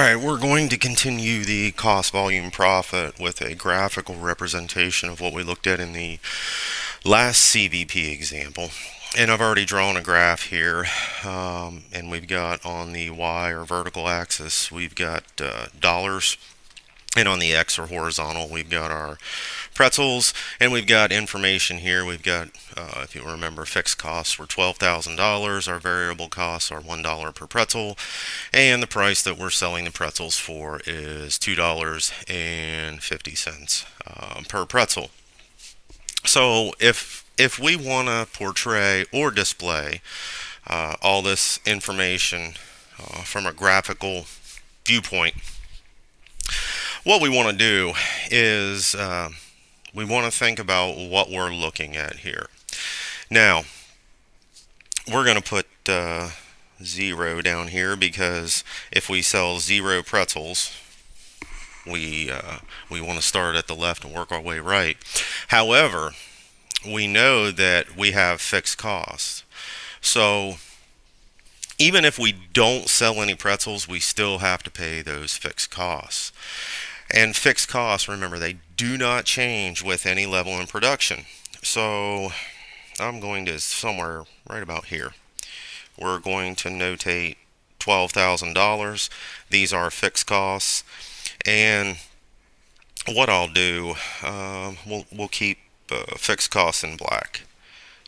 Alright, we're going to continue the cost volume profit with a graphical representation of what we looked at in the last CVP example. And I've already drawn a graph here, and we've got on the Y or vertical axis, we've got dollars, and on the X or horizontal, we've got our pretzels, and we've got information here. We've got, if you remember, fixed costs were $12,000. Our variable costs are $1 per pretzel, and the price that we're selling the pretzels for is $2.50 per pretzel. So if we want to portray or display all this information from a graphical viewpoint, what we want to do is we want to think about what we're looking at here. Now, we're going to put 0 down here because if we sell 0 pretzels, we want to start at the left and work our way right. However, we know that we have fixed costs. So even if we don't sell any pretzels, we still have to pay those fixed costs. And fixed costs, remember, they do not change with any level in production. So I'm going to somewhere right about here. We're going to notate $12,000. These are fixed costs. And what I'll do, we'll keep fixed costs in black.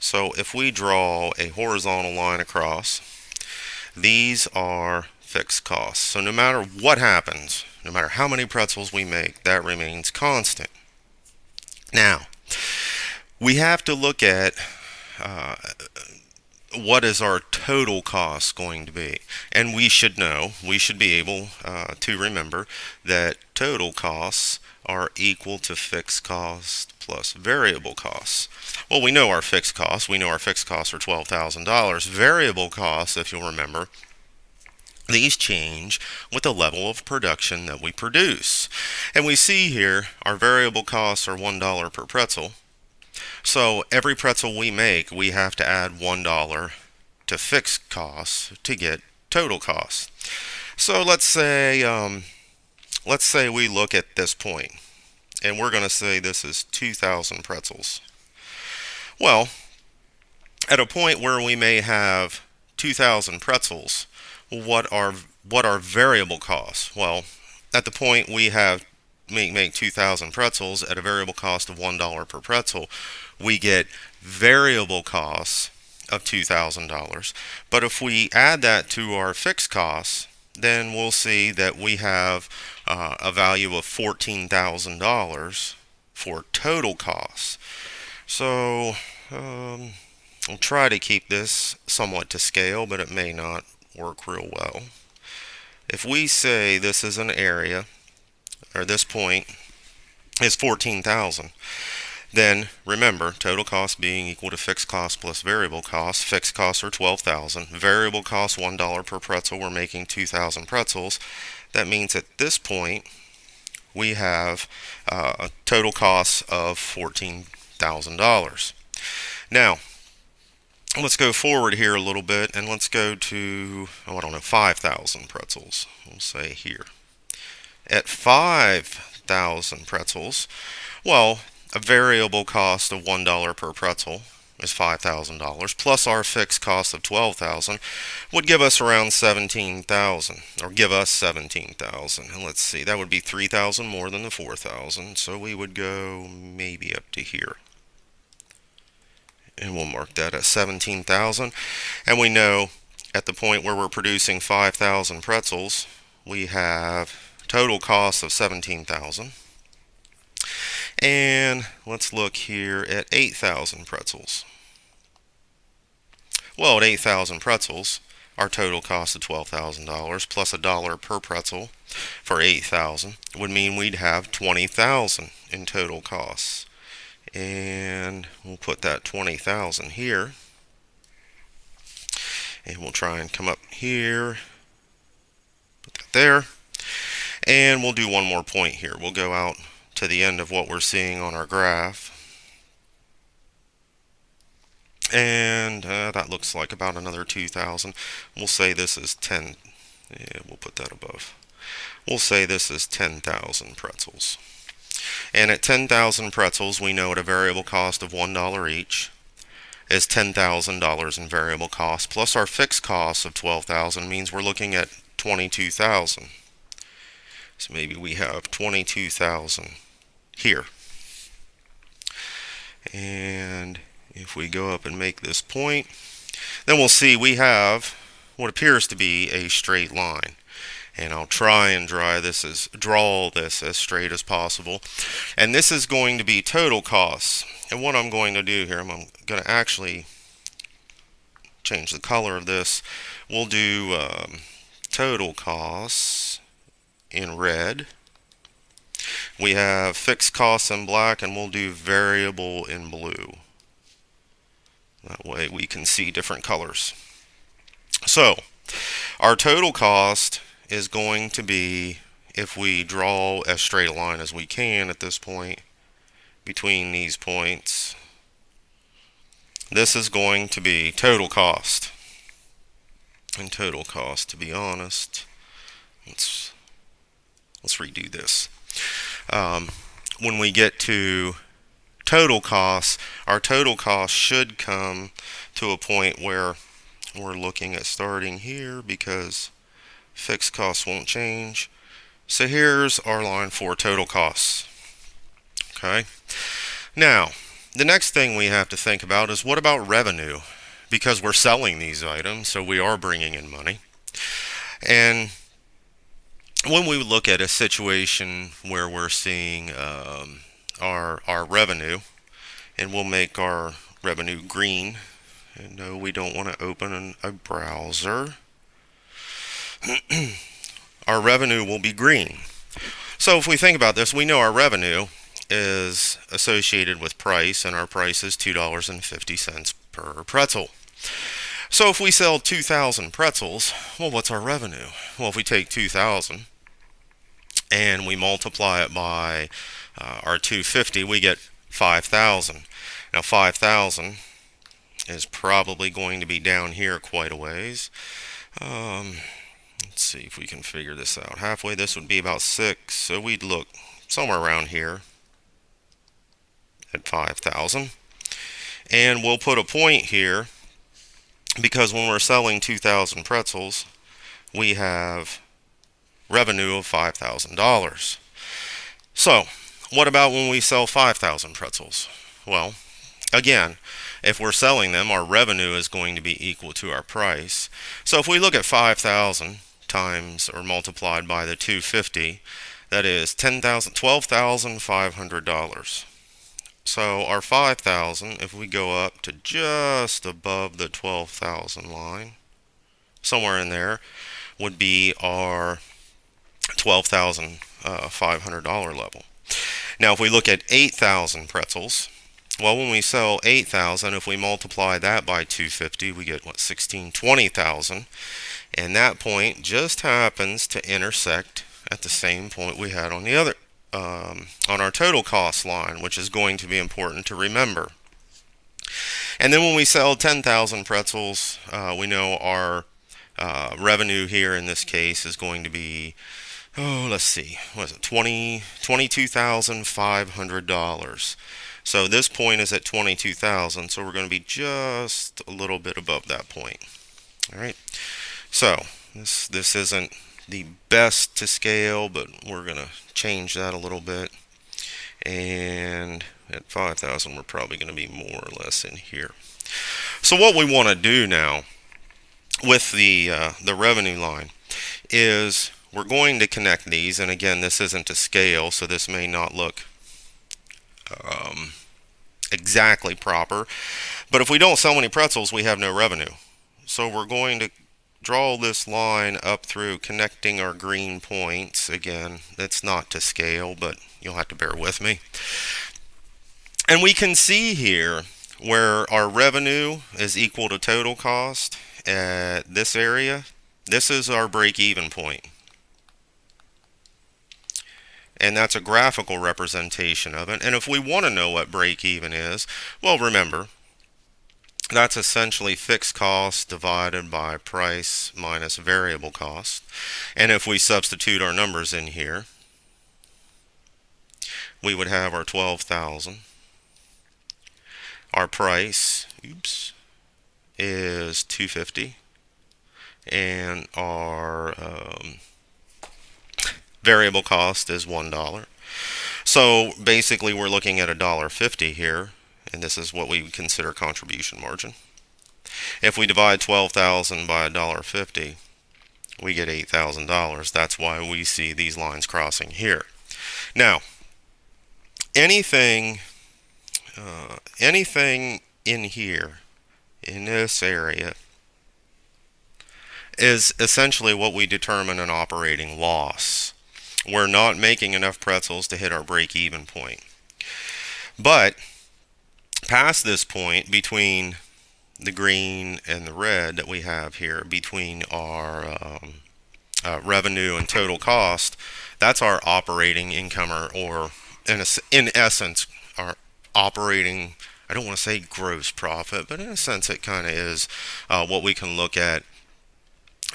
So if we draw a horizontal line across, these are fixed costs. So no matter what happens, no matter how many pretzels we make, that remains constant. Now, we have to look at what is our total cost going to be. And we should know, we should be able to remember that total costs are equal to fixed cost plus variable costs. Well, we know our fixed costs. We know our fixed costs are $12,000. Variable costs, if you'll remember, these change with the level of production that we produce. And we see here our variable costs are $1 per pretzel. So every pretzel we make, we have to add $1 to fixed costs to get total costs. So let's say we look at this point, and we're going to say this is 2,000 pretzels. Well, at a point where we may have 2,000 pretzels, what are variable costs? Well, at the point we make 2,000 pretzels at a variable cost of $1 per pretzel, we get variable costs of $2,000. But if we add that to our fixed costs, then we'll see that we have a value of $14,000 for total costs. So I'll try to keep this somewhat to scale, but it may not work real well. If we say this is an area, or this point is 14,000, then remember, total cost being equal to fixed cost plus variable cost. Fixed costs are 12,000. Variable cost $1 per pretzel. We're making 2,000 pretzels. That means at this point we have a total cost of $14,000. Now, let's go forward here a little bit and let's go to, 5,000 pretzels. We'll say here. At 5,000 pretzels, well, a variable cost of $1 per pretzel is $5,000 plus our fixed cost of $12,000 would give us around $17,000, or give us $17,000. And let's see, that would be $3,000 more than the $4,000, so we would go maybe up to here. And we'll mark that as $17,000. And we know at the point where we're producing 5,000 pretzels, we have total cost of $17,000. And let's look here at 8,000 pretzels. Well, at 8,000 pretzels, our total cost of $12,000 plus $1 per pretzel for 8,000 would mean we'd have $20,000 in total costs. And we'll put that 20,000 here. And we'll try and come up here, put that there. And we'll do one more point here. We'll go out to the end of what we're seeing on our graph. And that looks like about another 2,000. We'll say this is 10. Yeah, we'll put that above. We'll say this is 10,000 pretzels. And at 10,000 pretzels, we know at a variable cost of $1 each is $10,000 in variable cost, plus our fixed cost of 12,000 means we're looking at 22,000. So maybe we have 22,000 here. And if we go up and make this point, then we'll see we have what appears to be a straight line. And I'll try and draw this as straight as possible. And this is going to be total costs. And what I'm going to do here, I'm going to actually change the color of this. We'll do total costs in red. We have fixed costs in black, and we'll do variable in blue. That way we can see different colors. So our total cost is going to be, if we draw as straight a line as we can at this point between these points, this is going to be total cost. And total cost, to be honest, let's redo this. When we get to total costs, our total cost should come to a point where we're looking at starting here because fixed costs won't change. So here's our line for total costs. Okay. Now, the next thing we have to think about is what about revenue? Because we're selling these items, so we are bringing in money. And when we look at a situation where we're seeing our revenue, and we'll make our revenue green. And no, we don't want to open a browser. Our revenue will be green. So if we think about this, we know our revenue is associated with price, and our price is $2.50 per pretzel. So if we sell 2,000 pretzels, well, what's our revenue? Well, if we take 2,000 and we multiply it by our 250, we get 5,000. Now 5,000 is probably going to be down here quite a ways. Let's see if we can figure this out. Halfway, this would be about 6, so we'd look somewhere around here at 5,000. And we'll put a point here because when we're selling 2,000 pretzels, we have revenue of $5,000. So, what about when we sell 5,000 pretzels? Well, again, if we're selling them, our revenue is going to be equal to our price. So if we look at 5,000 times or multiplied by the 250, that is $12,500. So our 5,000, if we go up to just above the 12,000 line, somewhere in there, would be our $12,500 level. Now if we look at 8,000 pretzels, well, when we sell 8,000, if we multiply that by 250, we get, what, 20,000. And that point just happens to intersect at the same point we had on the other, on our total cost line, which is going to be important to remember. And then when we sell 10,000 pretzels, we know our revenue here in this case is going to be, let's see, what is it, $22,500. So this point is at 22,000, so we're going to be just a little bit above that point. All right. So this isn't the best to scale, but we're going to change that a little bit. And at 5,000, we're probably going to be more or less in here. So what we want to do now with the revenue line is we're going to connect these. And again, this isn't to scale, so this may not look exactly proper. But if we don't sell many pretzels, we have no revenue. So we're going to draw this line up through connecting our green points. Again, it's not to scale, but you'll have to bear with me. And we can see here where our revenue is equal to total cost at this area. This is our break-even point. And that's a graphical representation of it. And if we want to know what break-even is, well, remember, That's essentially fixed cost divided by price minus variable cost. And if we substitute our numbers in here, we would have our 12,000. Our price, is 250, and our variable cost is $1. So basically, we're looking at $1.50 here, and this is what we would consider contribution margin. If we divide 12,000 by $1.50, we get $8,000. That's why we see these lines crossing here. Now, anything, anything in here, in this area, is essentially what we determine an operating loss. We're not making enough pretzels to hit our break-even point. But past this point, between the green and the red that we have here, between our revenue and total cost, that's our operating income, or in essence, our operating, I don't want to say gross profit, but in a sense it kind of is what we can look at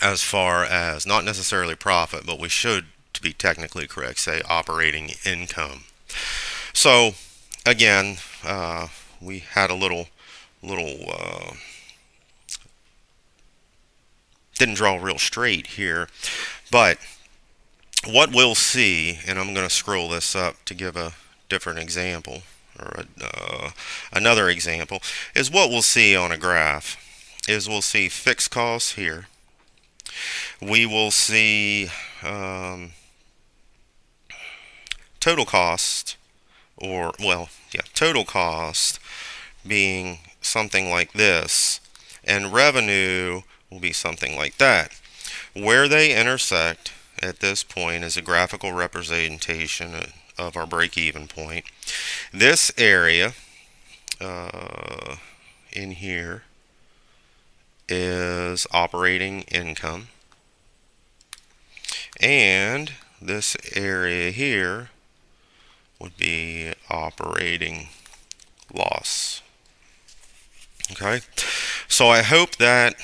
as far as not necessarily profit, but we should, to be technically correct, say operating income. So again, we had a little didn't draw real straight here, but what we'll see, and I'm going to scroll this up to give a different example, or another example, is what we'll see on a graph is we'll see fixed costs here. We will see total cost, total cost being something like this, and revenue will be something like that. Where they intersect at this point is a graphical representation of our break-even point. This area in here is operating income, and this area here would be operating loss. Okay, so I hope that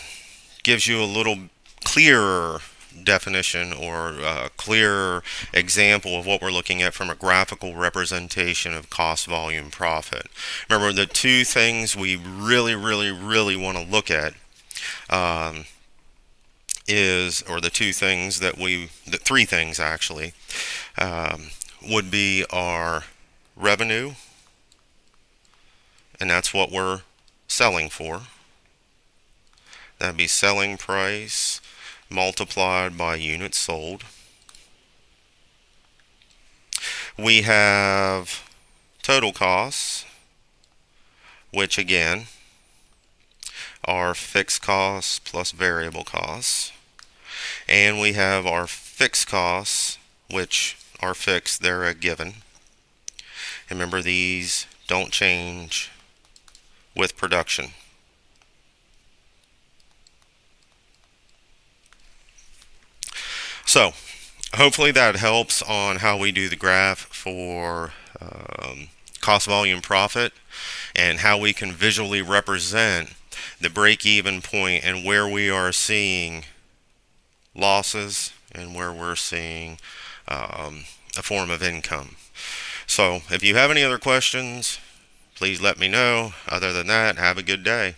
gives you a little clearer definition, or a clearer example of what we're looking at from a graphical representation of cost, volume, profit. Remember, the two things we really want to look at or the three things actually, would be our revenue, and that's what we're selling for. That'd be selling price multiplied by units sold. We have total costs, which again are fixed costs plus variable costs. And we have our fixed costs, which are fixed, they're a given. And remember, these don't change with production. So, hopefully that helps on how we do the graph for cost, volume, profit, and how we can visually represent the break-even point and where we are seeing losses and where we're seeing a form of income. So, if you have any other questions, please let me know. Other than that, have a good day.